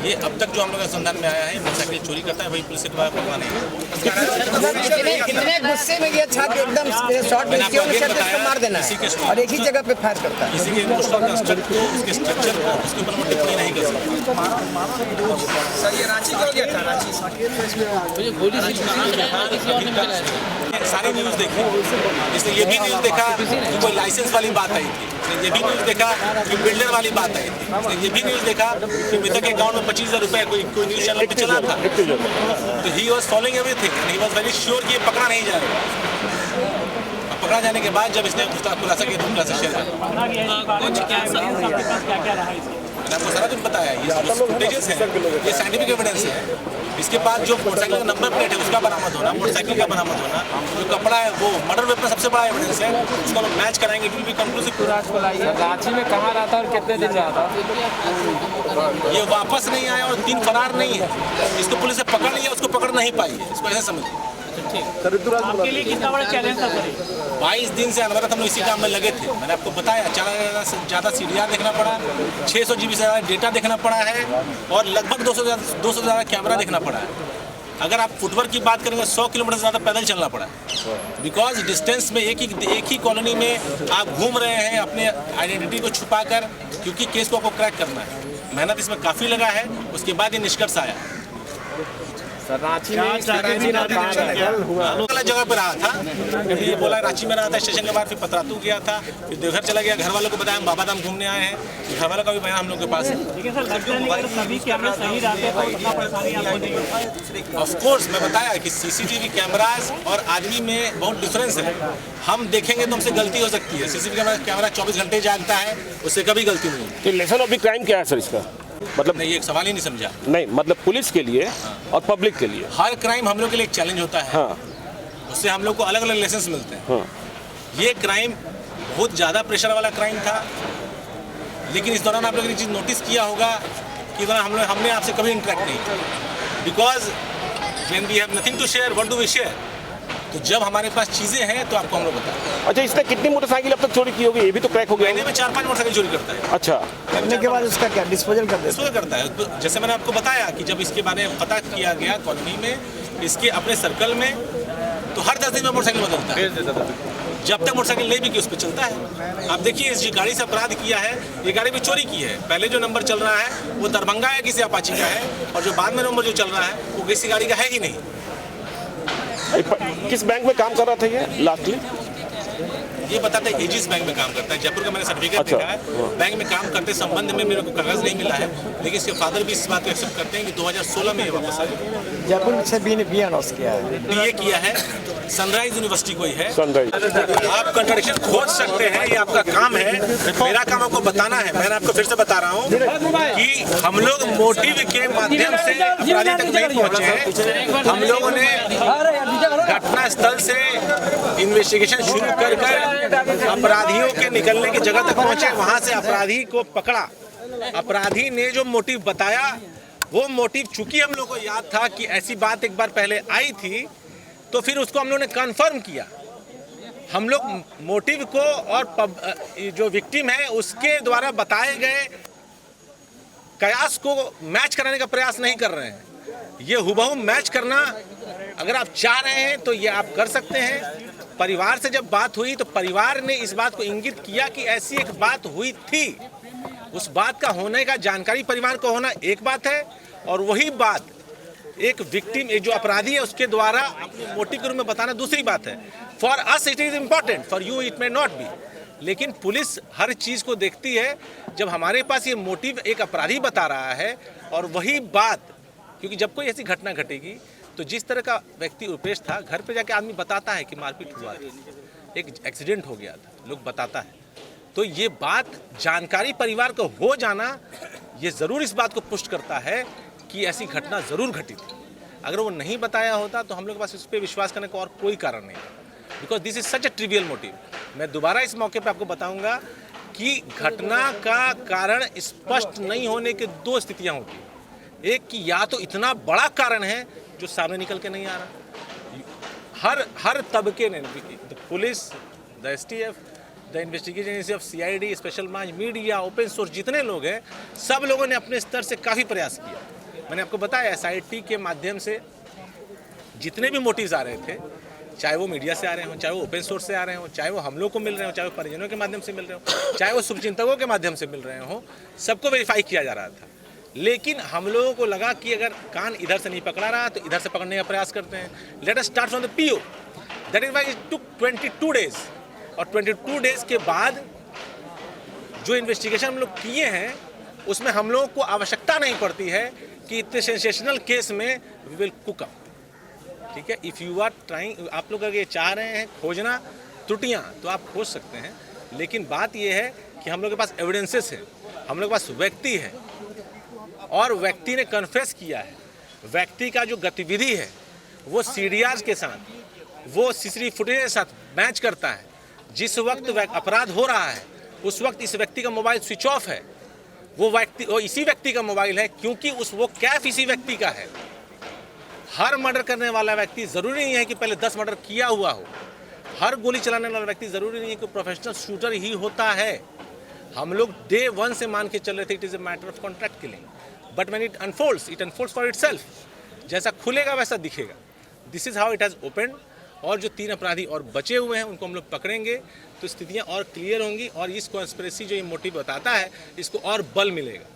ये अब तक जो हम लोग संधान में आया है, मोटरसाइकिल चोरी करता है, वही पुलिस के द्वारा पकड़ा नहीं है। कितने गुस्से में गया छात्र एकदम शॉर्ट में इसको मार देना है और एक ही जगह पे फायर करता है। किसी के इमोशनल कंस्ट्रक्ट को, उसके स्ट्रक्चर को, उसके ऊपर हम टिप्पणी नहीं कर सकते। सर ये रांची को गया था? रांची सारी न्यूज़ देखी, इसलिए ये भी न्यूज़ देखा कि कोई लाइसेंस वाली बात आई थी, ये भी न्यूज़ देखा कि बिल्डर वाली बात आई थी, ये भी न्यूज़ देखा कि मृतक के अकाउंट में 25,000 रुपये कोई न्यूज़ चैनल पे चला था। तो he was following everything and he was very sure कि ये पकड़ा नहीं जाएगा। पकड़ा जाने के बाद जब इसने उसका खुलासा किया तो खुलासा शेयर किया। कुछ क्या क्या रहा है? मैंने आपको सारा दिन बताया, ये फुटेजेस है, ये साइंटिफिक एविडेंस है। इसके बाद जो मोटरसाइकिल का नंबर प्लेट है उसका बरामद होना, मोटरसाइकिल का बरामद होना, जो कपड़ा है वो मर्डर वेपन सबसे बड़ा एविडेंस है, उसको हम मैच कराएंगे, it will be conclusive. Ranchi में कहाँ रहा था और कितने दिन रहा था? ये वापस नहीं आया और 3 फरार नहीं है, इसको पुलिस ने पकड़ लिया, उसको पकड़ नहीं पाई है, इसको ऐसे समझिए। आपके लिए कितना बड़ा चैलेंज था सर? 22 दिन से अनवरत हम लोग इसी काम में लगे थे। मैंने आपको बताया 4,000 से ज़्यादा CDR देखना पड़ा, 600 GB से ज़्यादा डेटा देखना पड़ा है और लगभग 200 से ज़्यादा कैमरा देखना पड़ा है। अगर आप फुटवर्क की बात करेंगे 100 किलोमीटर से ज़्यादा पैदल चलना पड़ा है, बिकॉज डिस्टेंस में एक ही कॉलोनी में आप घूम रहे हैं अपने आइडेंटिटी को छुपा कर, क्योंकि केस को आपको क्रैक करना है। मेहनत इसमें काफ़ी लगा है, उसके बाद ये निष्कर्ष आया। रांची में अलग जगह पे रहा था, कभी ये बोला रांची में रहा था स्टेशन के बाद, फिर पतरातू गया था, फिर देवघर चला गया, घर वालों को बताया हम बाबा धाम घूमने आए हैं, घर वालों का भी बयान हम लोग के पास है। लेकिन सर लगता नहीं अगर सभी कैमरे सही रहते तो कितना परेशानी आपको नहीं होती? ऑफ कोर्स मैं बताया कि CCTV कैमराज और आदमी में बहुत डिफरेंस है। हम देखेंगे तो हमसे गलती हो सकती है, CCTV कैमरा 24 घंटे जागता है, उससे कभी गलती नहीं होती। तो लेसन ऑफ द क्राइम क्या है सर इसका? मतलब नहीं, ये एक सवाल ही नहीं समझा। नहीं, मतलब पुलिस के लिए और पब्लिक के लिए हर क्राइम हम लोग के लिए एक चैलेंज होता है, हाँ, उससे हम लोग को अलग अलग लेसन्स मिलते हैं। हाँ। ये क्राइम बहुत ज़्यादा प्रेशर वाला क्राइम था, लेकिन इस दौरान आप लोगों ने चीज़ नोटिस किया होगा कि हमने आपसे कभी इंटरेक्ट नहीं किया, because when we have nothing to share what do we share. तो जब हमारे पास चीज़ें हैं तो आपको हम लोग बताएं। अच्छा, इसने कितनी मोटरसाइकिल अब तक चोरी की होगी? ये भी तो क्रैक हो गया। महीने में 4-5 मोटरसाइकिल चोरी करता है। अच्छा, करने के बाद उसका क्या डिस्पोजल कर देते हैं? डिस्पोजल करता है। तो जैसे मैंने आपको बताया कि जब इसके बारे में पता किया गया कॉलोनी में, इसके अपने सर्कल में, तो हर 10 दिन में मोटरसाइकिल बदलता है। जब तक मोटरसाइकिल नहीं बिकी उस पर चलता है। आप देखिए इस गाड़ी से अपराध किया है, ये गाड़ी भी चोरी की है। पहले जो नंबर चल रहा है वो दरभंगा है, किसी अपाची का है, और जो बाद में नंबर जो चल रहा है वो किसी गाड़ी का है ही नहीं। किस बैंक में काम कर रहा था ये लास्टली? ये बताते हैं एजिस बैंक में काम करता है, जयपुर का मैंने सर्टिफिकेट देखा है। बैंक में काम करते संबंध में मेरे को कागज नहीं मिला है, लेकिन इसके फादर भी इस बात को एक्सेप्ट करते हैं कि 2016 में ये वापस आए। जयपुर से भी अनाउंस किया है, BA किया है, सनराइज यूनिवर्सिटी कोई है। सनराइज। आप कंट्राडिक्शन खोज सकते हैं, ये आपका काम है, मेरा काम आपको बताना है। मैंने आपको फिर से बता रहा हूँ कि हम लोग मोटिव के माध्यम से अपराधी तक नहीं पहुँचे हैं। हम लोगों ने घटना स्थल से इन्वेस्टिगेशन शुरू कर अपराधियों के निकलने की जगह तक पहुंचे, वहां से अपराधी को पकड़ा। अपराधी ने जो मोटिव बताया, वो मोटिव चूंकि हम लोग को याद था कि ऐसी बात एक बार पहले आई थी, तो फिर उसको हम लोग ने कंफर्म किया। हम लोग मोटिव को और जो विक्टिम है उसके द्वारा बताए गए कयास को मैच कराने का प्रयास नहीं कर रहे हैं। ये हुबहू मैच करना अगर आप चाह रहे हैं तो ये आप कर सकते हैं। परिवार से जब बात हुई तो परिवार ने इस बात को इंगित किया कि ऐसी एक बात हुई थी। उस बात का होने का जानकारी परिवार को होना एक बात है, और वही बात एक विक्टिम, एक जो अपराधी है, उसके द्वारा अपने मोटिव के रूप में बताना दूसरी बात है। For us it is important, for you it may not be. लेकिन पुलिस हर चीज़ को देखती है। जब हमारे पास ये मोटिव एक अपराधी बता रहा है, और वही बात, क्योंकि जब कोई ऐसी घटना घटेगी तो जिस तरह का व्यक्ति रुपेश था, घर पे जाके आदमी बताता है कि मारपीट हुआ था, एक एक्सीडेंट हो गया था, लोग बताता है। तो ये बात जानकारी परिवार को हो जाना, ये ज़रूर इस बात को पुष्ट करता है कि ऐसी घटना ज़रूर घटी थी। अगर वो नहीं बताया होता तो हम लोग के पास इस पर विश्वास करने का और कोई कारण नहीं था, because this is such a trivial motive. मैं दोबारा इस मौके पे आपको बताऊंगा कि घटना का कारण स्पष्ट नहीं होने की 2 स्थितियाँ होती। एक कि या तो इतना बड़ा कारण है जो सामने निकल के नहीं आ रहा। हर तबके ने, the police, the STF, the investigation agency of CID, special branch, media, open source, जितने लोग हैं, सब लोगों ने अपने स्तर से काफ़ी प्रयास किया। मैंने आपको बताया SIT के माध्यम से जितने भी मोटिव्स आ रहे थे, चाहे वो मीडिया से आ रहे हों, चाहे वो ओपन सोर्स से आ रहे हों, चाहे वो हम लोग को मिल रहे हो, चाहे वो परिजनों के माध्यम से मिल रहे हो, चाहे वो शुभचिंतकों के माध्यम से मिल रहे हों, सबको वेरीफाई किया जा रहा था। लेकिन हम लोगों को लगा कि अगर कान इधर से नहीं पकड़ा रहा तो इधर से पकड़ने का प्रयास करते हैं। Let us start from the PO। That is why it took 22 days. और 22 डेज के बाद जो इन्वेस्टिगेशन हम लोग किए हैं, उसमें हम लोगों को आवश्यकता नहीं पड़ती है कि इतने सेंसेशनल केस में वी विल कुक अप। ठीक है, इफ़ यू आर ट्राइंग, आप लोग अगर ये चाह रहे हैं खोजना त्रुटियाँ, तो आप खोज सकते हैं। लेकिन बात ये है कि हम लोग के पास एविडेंसेस हैं। हम लोग के पास व्यक्ति है और व्यक्ति ने कन्फेस किया है। व्यक्ति का जो गतिविधि है वो सीडीआर के साथ, वो सीसीटीवी फुटेज के साथ मैच करता है। जिस वक्त अपराध हो रहा है उस वक्त इस व्यक्ति का मोबाइल स्विच ऑफ है। वो इसी व्यक्ति का मोबाइल है, क्योंकि वो कैफ इसी व्यक्ति का है। हर मर्डर करने वाला व्यक्ति ज़रूरी नहीं है कि पहले 10 मर्डर किया हुआ हो। हर गोली चलाने वाला व्यक्ति ज़रूरी नहीं है कि प्रोफेशनल शूटर ही होता है। हम लोग डे 1 से मान के चल रहे थे it is a matter of contract killing, but when it unfolds for itself. जैसा खुलेगा वैसा दिखेगा। This is how it has open. और जो 3 अपराधी और बचे हुए हैं उनको हम लोग पकड़ेंगे तो स्थितियाँ और क्लियर होंगी और इस कॉन्स्पिरेसी जो ये मोटिव बताता है इसको और बल मिलेगा।